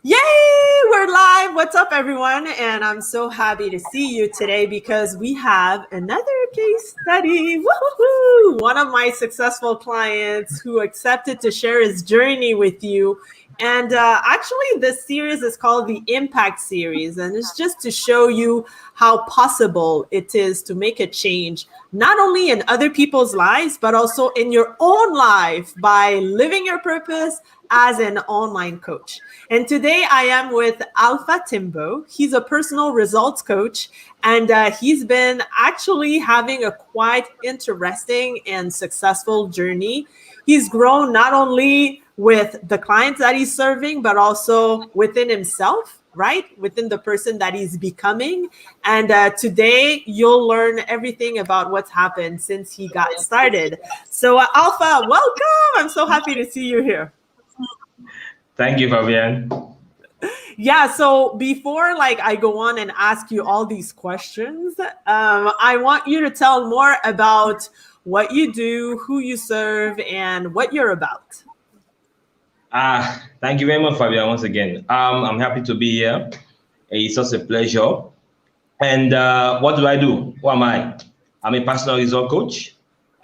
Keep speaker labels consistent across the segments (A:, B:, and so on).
A: Yay! We're live. What's up, everyone? And I'm so happy to see you today because we have another case study. Woohoo! One of my successful clients who accepted to share his journey with you. And actually, this series is called the Impact Series, and it's just to show you how possible it is to make a change, not only in other people's lives, but also in your own life by living your purpose as an online coach. And today I am with Alpha Timbo. He's a personal results coach, and he's been actually having a quite interesting and successful journey. He's grown not only with the clients that he's serving, but also within himself, right? Within the person that he's becoming. And today you'll learn everything about what's happened since he got started. So, Alpha, welcome. I'm so happy to see you here.
B: Thank you, Fabian.
A: Yeah, so before I go on and ask you all these questions, I want you to tell more about what you do, who you serve, and what you're about.
B: Thank you very much, Fabian, once again. I'm happy to be here. It's such a pleasure. And what do I do? Who am I? I'm a personal result coach.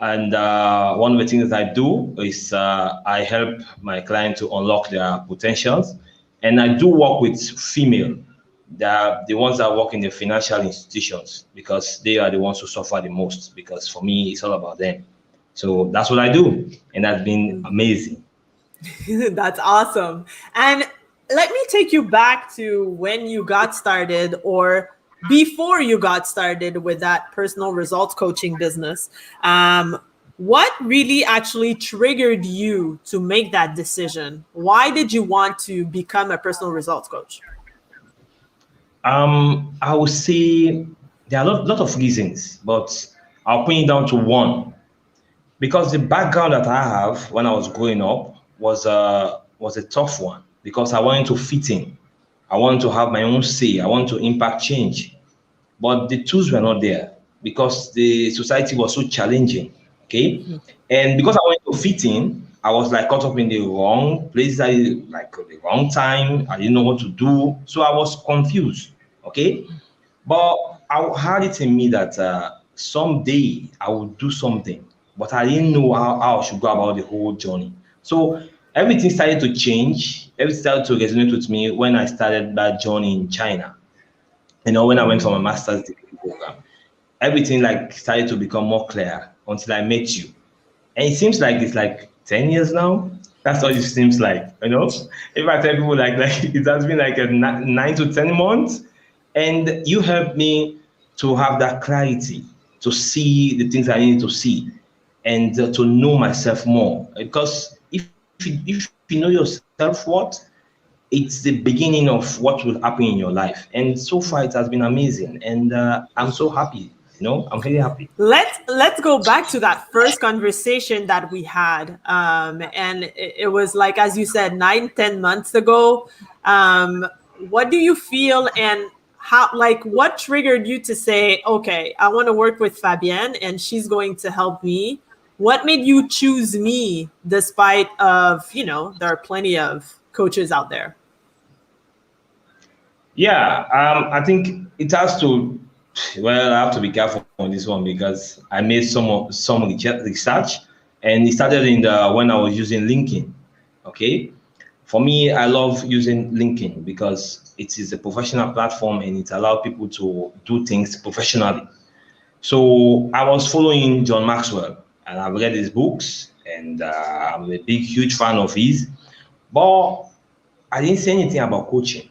B: And one of the things I do is I help my client to unlock their potentials. And I do work with female, the ones that work in the financial institutions, because they are the ones who suffer the most. Because for me, it's all about them. So that's what I do. And that's been amazing.
A: That's awesome. And let me take you back to when you got started or before you got started with that personal results coaching business. What really actually triggered you to make that decision? Why did you want to become a personal results coach?
B: I would say there are a lot of reasons, but I'll put it down to one. Because the background that I have when I was growing up was a tough one, because I wanted to fit in. I wanted to have my own say. I wanted to impact change. But the tools were not there because the society was so challenging. Okay. And because I wanted to fit in, I was like caught up in the wrong place, like the wrong time. I didn't know what to do. So I was confused. Okay. But I had it in me that someday I would do something, but I didn't know how I should go about the whole journey. So everything started to change. Everything started to resonate with me when I started that journey in China. When I went for my master's degree program, everything started to become more clear until I met you. And it seems like it's like 10 years now. That's what it seems like. If I tell people like it has been like a 9 to 10 months, and you helped me to have that clarity, to see the things I need to see, and to know myself more. Because if you know your self-worth, it's the beginning of what will happen in your life. And so far, it has been amazing. And I'm so happy. I'm very happy.
A: Let's go back to that first conversation that we had, and it was like, as you said, 9-10 months ago. What do you feel, and how, what triggered you to say, okay, I want to work with Fabienne and she's going to help me? What made you choose me despite of, there are plenty of coaches out there?
B: Yeah, I think it has to, well, I have to be careful on this one because I made some research, and it started when I was using LinkedIn. Okay. For me, I love using LinkedIn because it is a professional platform and it allows people to do things professionally. So I was following John Maxwell, and I've read his books, and I'm a huge fan of his. But I didn't say anything about coaching.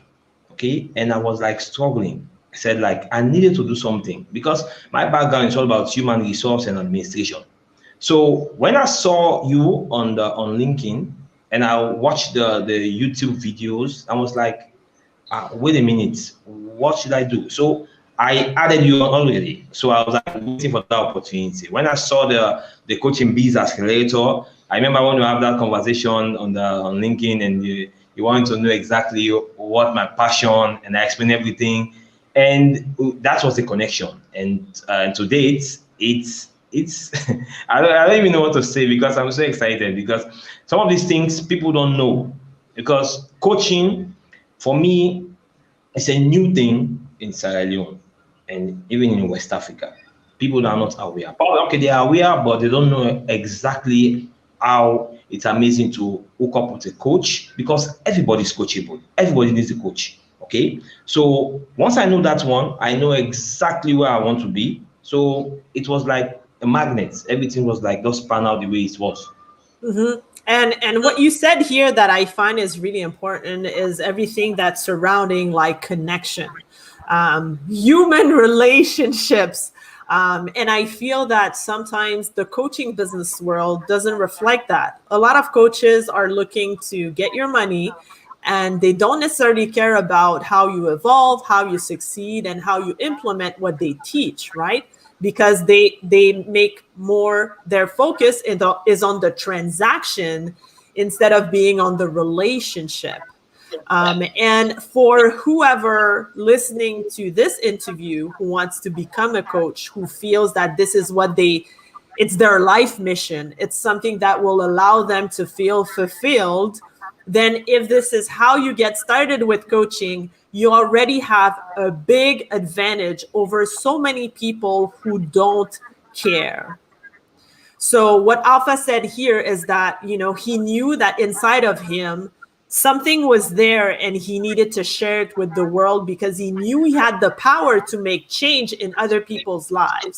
B: Okay. And I was struggling. I said I needed to do something because my background is all about human resource and administration. So when I saw you on LinkedIn and I watched the YouTube videos, I was like, wait a minute, what should I do? So I added you already. So I was waiting for that opportunity. When I saw the Coaching Biz Accelerator, I remember when we have that conversation on LinkedIn, and you wanted to know exactly what my passion, and I explained everything. And that was the connection. And to date, it's I don't even know what to say because I'm so excited, because some of these things people don't know, because coaching For me, it's a new thing in Sierra Leone and even in West Africa. People are not aware. Oh, okay, they are aware, but they don't know exactly how it's amazing to hook up with a coach, because everybody's coachable. Everybody needs a coach. Okay. So once I know that one, I know exactly where I want to be. So it was like a magnet. Everything was like just pan out the way it was.
A: Mm-hmm. And what you said here that I find is really important is everything that's surrounding like connection, human relationships. And I feel that sometimes the coaching business world doesn't reflect that. A lot of coaches are looking to get your money, and they don't necessarily care about how you evolve, how you succeed, and how you implement what they teach, right? Because they make more, their focus is on the transaction instead of being on the relationship. And for whoever listening to this interview who wants to become a coach, who feels that this is what it's their life mission, it's something that will allow them to feel fulfilled, then if this is how you get started with coaching, you already have a big advantage over so many people who don't care. So what Alpha said here is that, he knew that inside of him, something was there and he needed to share it with the world because he knew he had the power to make change in other people's lives.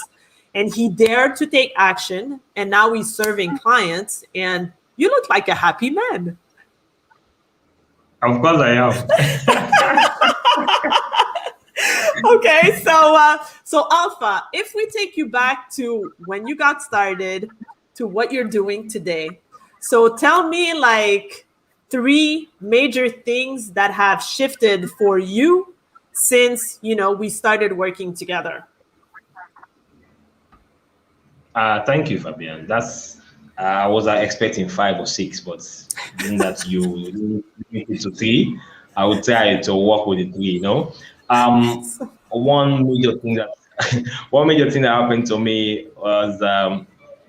A: And he dared to take action. And now he's serving clients. And you look like a happy man.
B: Of course I am.
A: Okay, so Alpha, if we take you back to when you got started to what you're doing today, so tell me like 3 major things that have shifted for you since we started working together.
B: Thank you, Fabian. I was expecting 5 or 6, but given that you limit it to 3, I would try to work with the 3. One major thing that happened to me was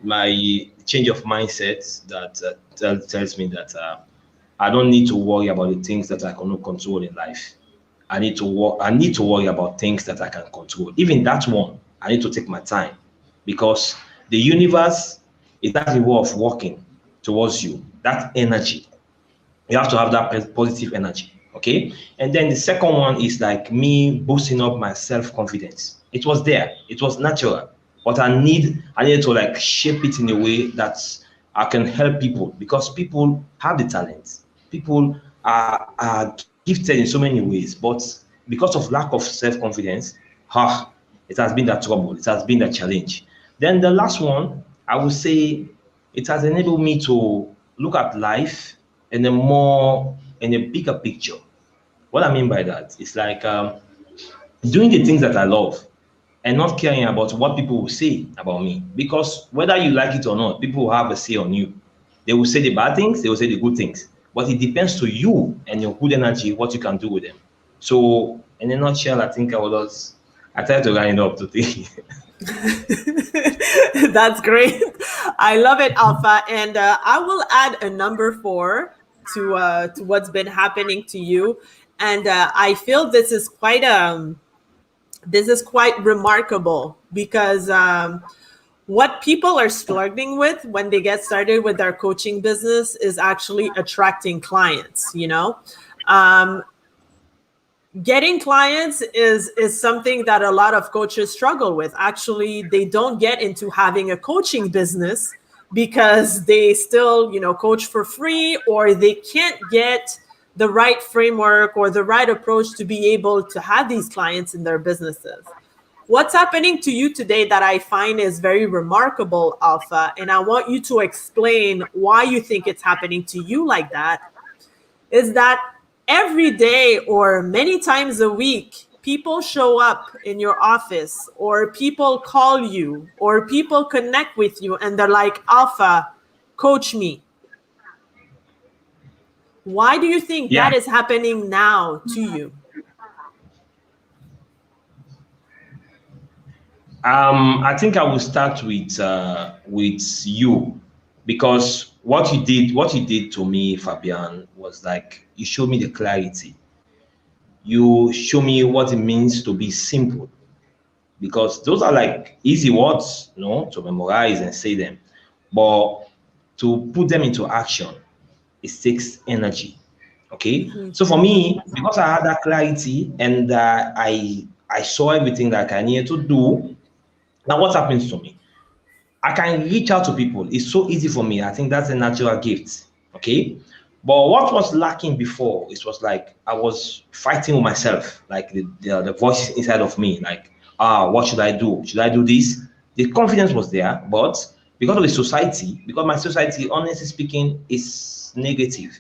B: my change of mindset that tells me that I don't need to worry about the things that I cannot control in life. I need to worry about things that I can control. Even that one, I need to take my time, because the universe, it has a way of working towards you. That energy, you have to have that positive energy. Okay. And then the second one is like me boosting up my self-confidence. It was there, it was natural, but I needed to like shape it in a way that I can help people, because people have the talent. People are gifted in so many ways, but because of lack of self-confidence, it has been that trouble. It has been that challenge. Then the last one, I would say, it has enabled me to look at life in a bigger picture. What I mean by that is like doing the things that I love and not caring about what people will say about me. Because whether you like it or not, people will have a say on you. They will say the bad things, they will say the good things. But it depends to you and your good energy, what you can do with them. So in a nutshell, I think I tried to line it up to think.
A: That's great. I love it, Alpha. And I will add a number 4 to what's been happening to you. And I feel this is quite remarkable, because what people are struggling with when they get started with their coaching business is actually attracting clients. Getting clients is something that a lot of coaches struggle with. Actually, they don't get into having a coaching business because they still, coach for free, or they can't get the right framework or the right approach to be able to have these clients in their businesses. What's happening to you today that I find is very remarkable, Alpha, and I want you to explain why you think it's happening to you like that, is that every day or many times a week, people show up in your office, or people call you, or people connect with you, and they're like, Alpha, coach me. Why do you think that is happening now to you?
B: I think I will start with you, because what you did to me, Fabian, was like you showed me the clarity. you show me what it means to be simple, because those are like easy words, to memorize and say them, but to put them into action, it takes energy. Okay, so for me, because I had that clarity and I saw everything that I needed to do, now what happens to me? I can reach out to people. It's so easy for me. I think that's a natural gift. Okay. But what was lacking before, it was like I was fighting with myself, like the voices inside of me, like, what should I do? Should I do this? The confidence was there, but because of the society, because my society, honestly speaking, is negative.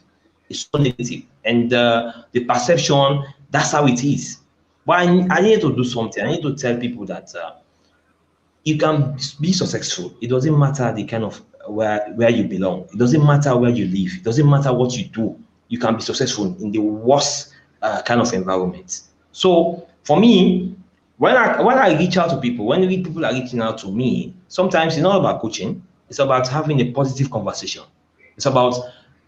B: It's so negative. And the perception, that's how it is. But I need to do something. I need to tell people that you can be successful. It doesn't matter the kind of where you belong. It doesn't matter where you live. It doesn't matter what you do. You can be successful in the worst kind of environment. So for me, when I reach out to people, when people are reaching out to me, sometimes it's not about coaching. It's about having a positive conversation. It's about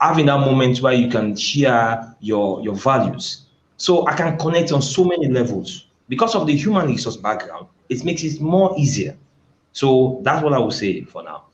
B: having that moment where you can share your values. So I can connect on so many levels. Because of the human resource background, it makes it more easier. So that's what I would say for now.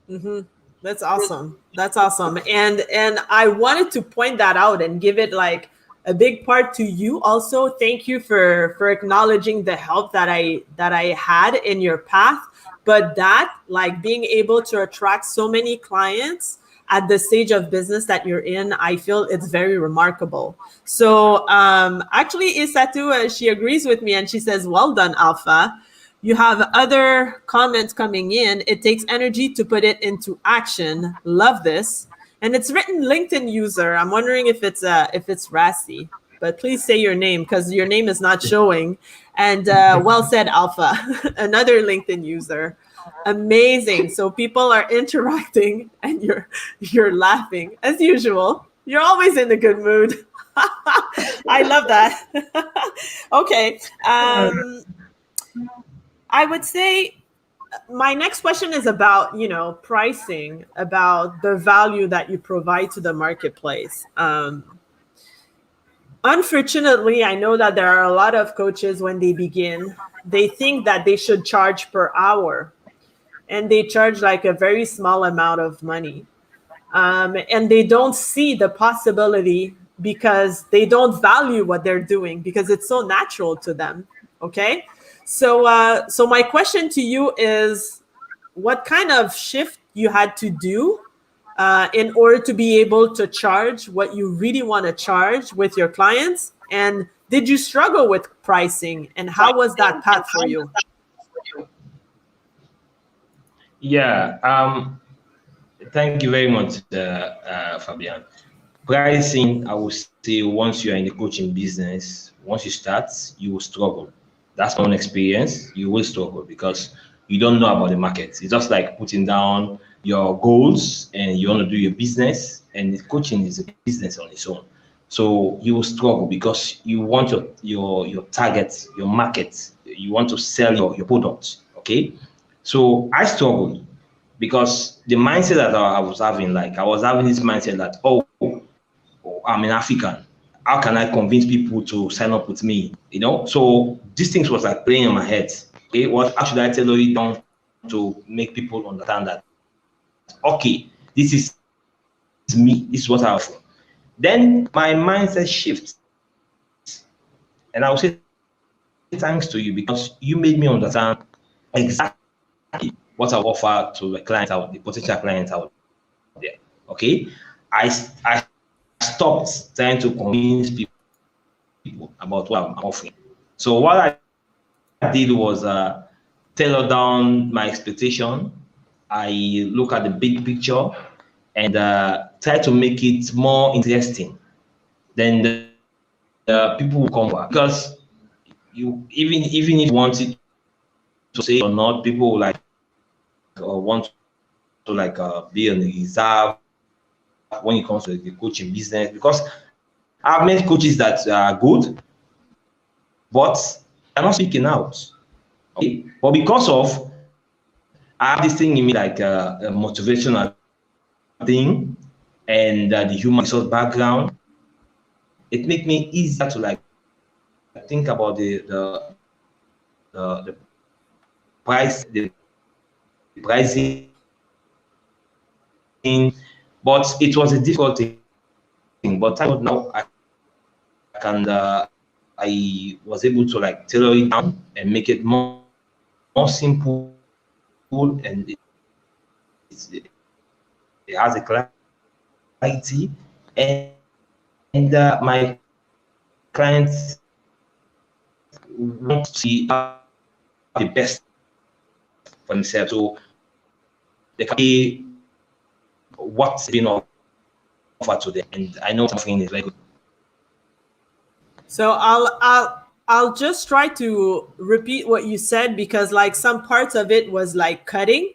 A: Mm-hmm. That's awesome. That's awesome. And I wanted to point that out and give it like a big part to you also. Thank you for acknowledging the help that I had in your path. But that, like, being able to attract so many clients at the stage of business that you're in, I feel it's very remarkable. So actually, Isatu, she agrees with me and she says, well done, Alpha. You have other comments coming in. It takes energy to put it into action. Love this. And it's written LinkedIn user. I'm wondering if it's Rassi, but please say your name because your name is not showing. And well said, Alpha, another LinkedIn user. Amazing. So people are interacting and you're laughing as usual. You're always in a good mood. I love that. Okay. I would say my next question is about, pricing, about the value that you provide to the marketplace. Unfortunately, I know that there are a lot of coaches when they begin, they think that they should charge per hour and they charge like a very small amount of money. And they don't see the possibility because they don't value what they're doing because it's so natural to them. Okay. So my question to you is, what kind of shift you had to do in order to be able to charge what you really want to charge with your clients? And did you struggle with pricing? And how was that path for you?
B: Yeah. Thank you very much, Fabian. Pricing, I would say, once you are in the coaching business, once you start, you will struggle. That's my own experience. You will struggle because you don't know about the market. It's just like putting down your goals and you want to do your business, and the coaching is a business on its own. So you will struggle because you want your target, your market. You want to sell your products. Okay. So I struggled because the mindset that I was having, like I was having this mindset that, I'm an African. How can I convince people to sign up with me? So these things was like playing in my head. Okay, how should I tell it down to make people understand that, okay, this is me, this is what I offer. Then my mindset shifts. And I will say thanks to you because you made me understand exactly what I offer to the clients out, the potential clients out there. Okay. I stopped trying to convince people about what I'm offering. So what I did was tailor down my expectation. I look at the big picture and try to make it more interesting. Then the people will come back because you even if you want it to say or not, people will like want to be on the reserve when it comes to the coaching business, because I've met coaches that are good, but they're not speaking out. Okay? But because of I have this thing in me, like a motivational thing, and the human resource background, it makes me easier to like think about the the pricing, but it was a difficult thing. But thank God now I was able to like tailor it down and make it more simple, and it has a clarity, and my clients want to see the best for themselves, so they can see what's being offered to them, and I know something is very good.
A: So I'll just try to repeat what you said, because like some parts of it was like cutting.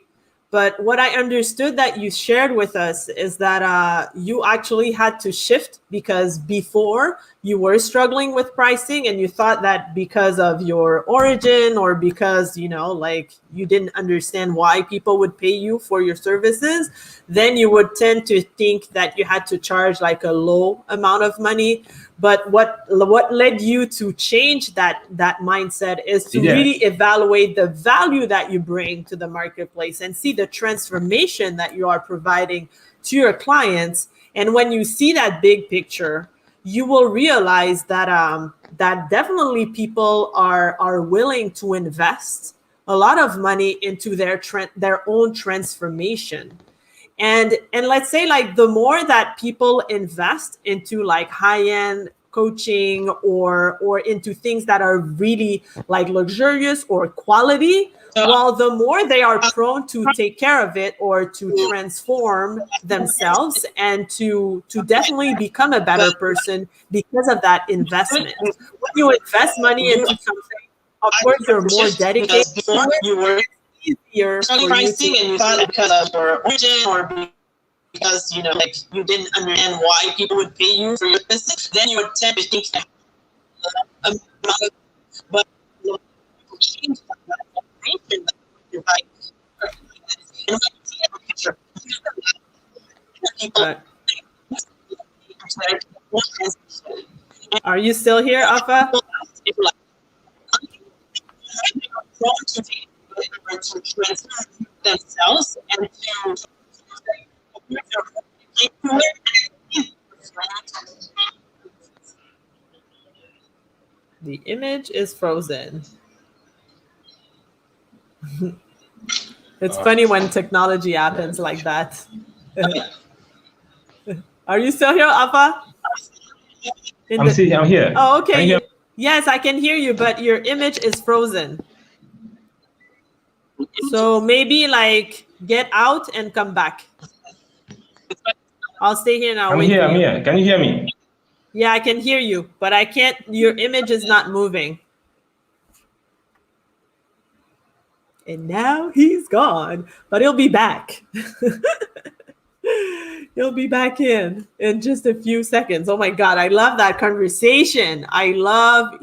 A: But what I understood that you shared with us is that you actually had to shift, because before you were struggling with pricing and you thought that because of your origin, or because, like you didn't understand why people would pay you for your services, then you would tend to think that you had to charge like a low amount of money. But what led you to change that mindset is to really evaluate the value that you bring to the marketplace and see the transformation that you are providing to your clients. And when you see that big picture, you will realize that that definitely people are willing to invest a lot of money into their own transformation. And let's say like the more that people invest into like high-end coaching or into things that are really like luxurious or quality, well, the more they are prone to take care of it or to transform themselves and to definitely become a better person because of that investment. When you invest money into something, of course, you're more dedicated.
C: Before you were
A: Easier for
C: pricing,
A: you
C: and you thought it because of your origin or because like you didn't understand why people would pay you for your business, then you would tend to think that but you change that information that you're like, and when you see a picture, people
A: Are you still here, Afa?
C: to transform themselves and to
A: The image is frozen. It's funny when technology happens like that. Are you still here, Afa?
B: I'm here.
A: Oh, okay.
B: Can you hear?
A: Yes, I can hear you, but your image is frozen. So maybe like get out and come back. I'll stay here now.
B: I'm here. Can you hear me?
A: Yeah, I can hear you, but I can't. Your image is not moving. And now he's gone, but he'll be back. He'll be back in just a few seconds. Oh my God, I love that conversation. I love,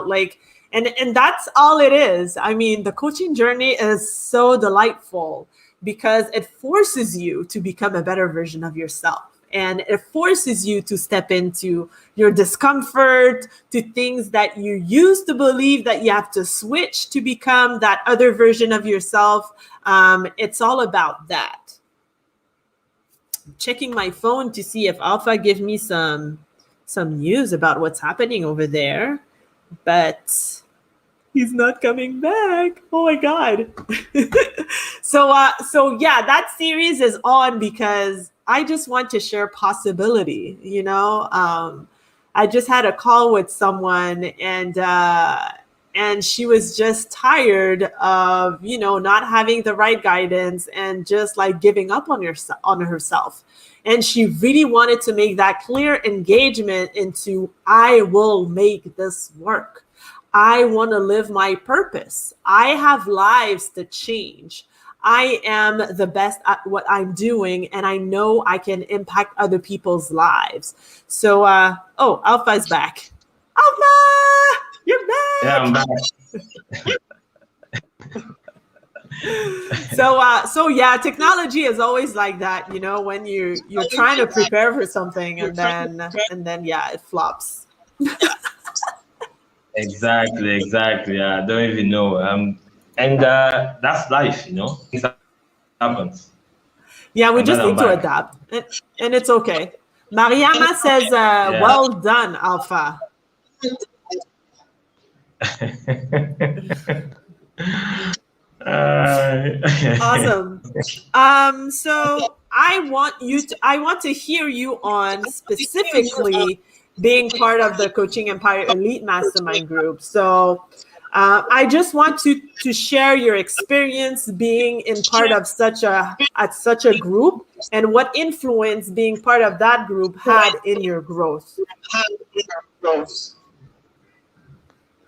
A: like, and that's all it is. I mean, the coaching journey is so delightful because it forces you to become a better version of yourself. And it forces you to step into your discomfort, to things that you used to believe that you have to switch to become that other version of yourself. It's all about that. I'm checking my phone to see if Alpha gives me some news about what's happening over there, but he's not coming back. Oh my God. So yeah, that series is on because I just want to share possibility, I just had a call with someone and she was just tired of, not having the right guidance and just like giving up on herself. And she really wanted to make that clear engagement into, I will make this work. I want to live my purpose. I have lives to change. I am the best at what I'm doing, and I know I can impact other people's lives. So, Alpha is back. Alpha, you're back.
B: Yeah, I'm back.
A: So yeah, technology is always like that, when you're trying to prepare for something and then yeah, it flops.
B: Exactly. I don't even know. And that's life, Things happens.
A: Yeah, we
B: I'm glad
A: just
B: I'm
A: need to
B: back.
A: adapt, and it's okay. Mariama says,
B: Yeah.
A: "Well done, Alpha."
B: Uh,
A: Awesome. So I want to hear you on specifically being part of the Coaching Empire Elite Mastermind group. So I just want to share your experience being in part of such a group, and what influence being part of that group had in your growth.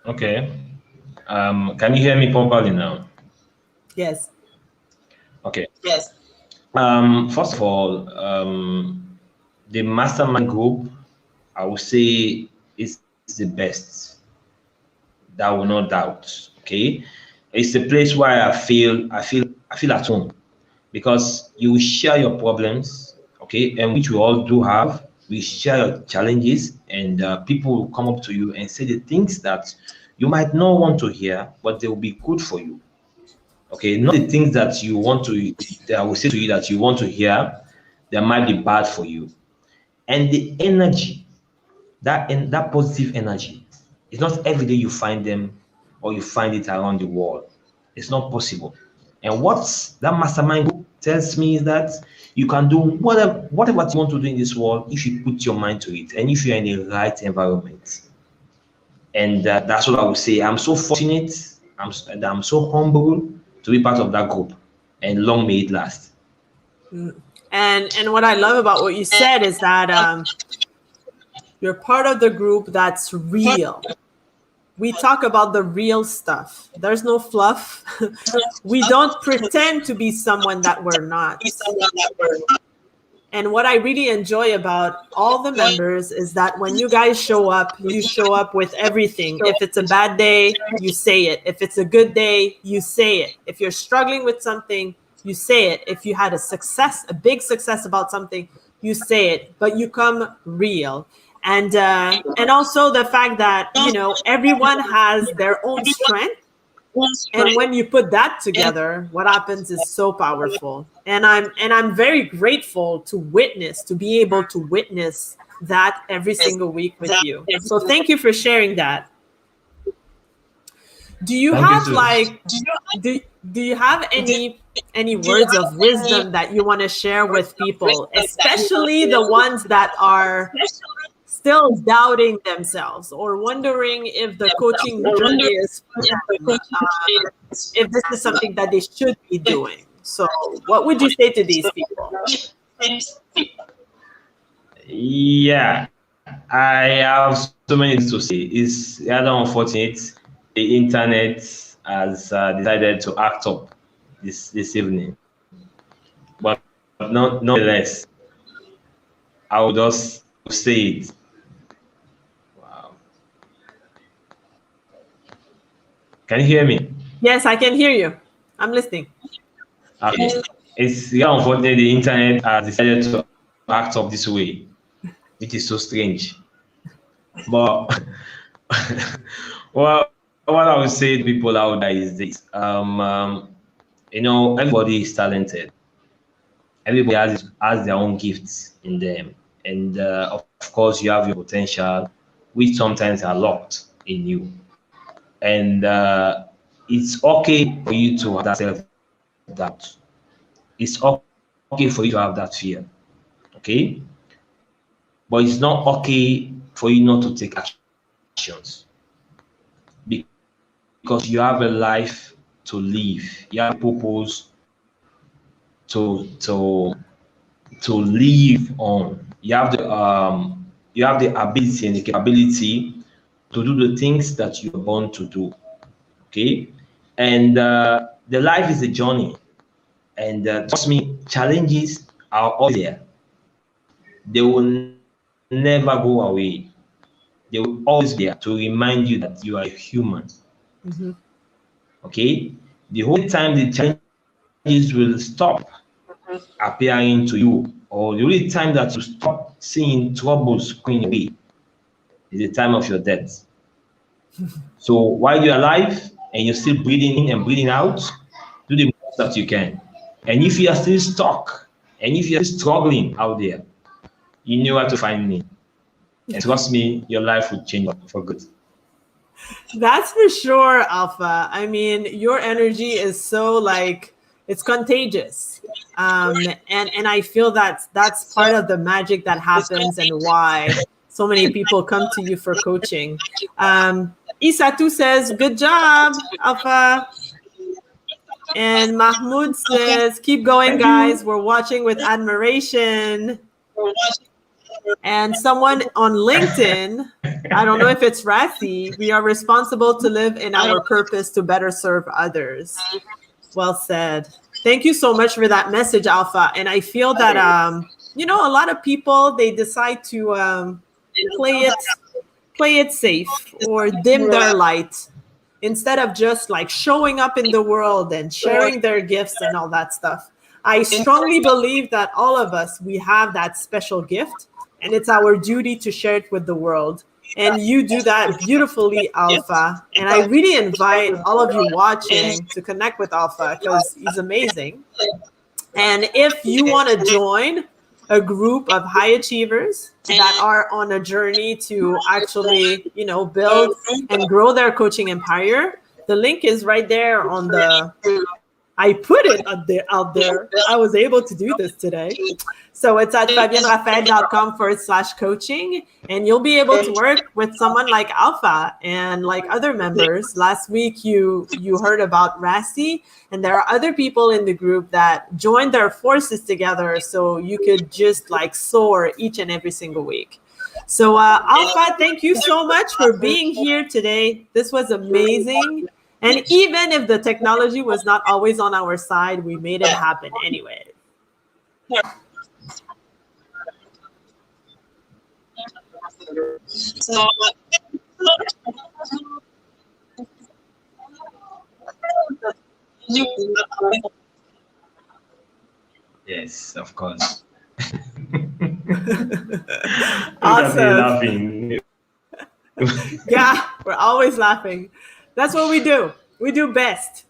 B: okay. Can you hear me properly now?
A: Yes.
B: Okay.
C: Yes.
B: First of all, the mastermind group, I would say, is the best. That will not doubt. Okay, it's a place where I feel at home because you share your problems. Okay, and which we all do have. We share your challenges, and people will come up to you and say the things that you might not want to hear, but they will be good for you. Okay, not the things that you want to, that I will say to you that you want to hear, that might be bad for you. And the energy, that positive energy, it's not every day you find them or you find it around the world. It's not possible. And what that mastermind group tells me is that you can do whatever you want to do in this world if you put your mind to it and if you're in the right environment. And that's what I would say. I'm so fortunate. I'm so humble to be part of that group, and long may it last.
A: And what I love about what you said is that you're part of the group that's real. We talk about the real stuff. There's no fluff. We don't pretend to be someone that we're not. And what I really enjoy about all the members is that when you guys show up, you show up with everything. If it's a bad day, you say it. If it's a good day, you say it. If you're struggling with something, you say it. If you had a big success about something, you say it. But you come real. And also the fact that, everyone has their own strength. And when you put that together, what happens is so powerful. And I'm very grateful to be able to witness that every single week with you. So thank you for sharing that. Do you
B: Thank you
A: have
B: too.
A: do you have any words of wisdom that you want to share with people, especially the ones that are still doubting themselves or wondering if the coaching journey is for them, if this is something that they should be doing? So what would you say to these people?
B: Yeah, I have so many things to say. It's rather unfortunate the internet has decided to act up this evening, but nonetheless, I will just say it. Wow. Can you hear me?
A: Yes, I can hear you. I'm listening.
B: Okay. It's rather unfortunate the internet has decided to act up this way, which is so strange. But well, what I would say to people out there is this: everybody is talented. Everybody has their own gifts in them, and of course, you have your potential, which sometimes are locked in you. And it's okay for you to have that self doubt. It's okay for you to have that fear. Okay, but it's not okay for you not to take actions because you have a life to live. You have a purpose to live on. You have the ability and the capability to do the things that you're born to do. Okay, and the life is a journey, and trust me, challenges are always there. They will never go away. They will always be there to remind you that you are a human.
A: Mm-hmm.
B: Okay, the whole time the challenges will stop appearing to you, or the only time that you stop seeing troubles going away is the time of your death. So while you're alive and you're still breathing in and breathing out, do the most that you can. And if you are still stuck and if you're still struggling out there, you know where to find me. And trust me, your life will change for good.
A: That's for sure, Alpha. I mean, your energy is so like it's contagious. And I feel that's part of the magic that happens and why so many people come to you for coaching. Isatu says, good job, Alpha. And Mahmoud says, keep going, guys. We're watching with admiration. And someone on LinkedIn, I don't know if it's Rathi, we are responsible to live in our purpose to better serve others. Well said. Thank you so much for that message, Alpha. And I feel that, a lot of people, they decide to play it safe or dim their light instead of just like showing up in the world and sharing their gifts and all that stuff. I strongly believe that all of us, we have that special gift. And it's our duty to share it with the world. And you do that beautifully, Alpha. And I really invite all of you watching to connect with Alpha because he's amazing. And if you want to join a group of high achievers that are on a journey to actually, build and grow their coaching empire, the link is right there on the... I put it out there. I was able to do this today. So it's at fabienraphael.com/coaching. And you'll be able to work with someone like Alpha and like other members. Last week, you heard about Rassi. And there are other people in the group that joined their forces together. So you could just like soar each and every single week. So Alpha, thank you so much for being here today. This was amazing. And even if the technology was not always on our side, we made it happen anyway.
C: So,
B: Yes, of course.
A: Awesome.
B: Laughing.
A: Yeah, we're always laughing. That's what we do. We do best.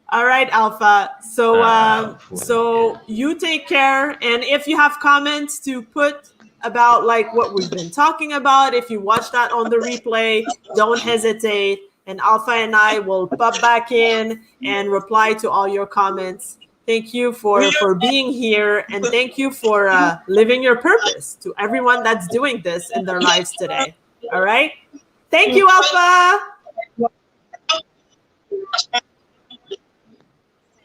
A: All right, Alpha. So you take care. And if you have comments to put about like what we've been talking about, if you watch that on the replay, don't hesitate. And Alpha and I will pop back in and reply to all your comments. Thank you for being here. And thank you for living your purpose to everyone that's doing this in their lives today. All right. Thank you, Alpha.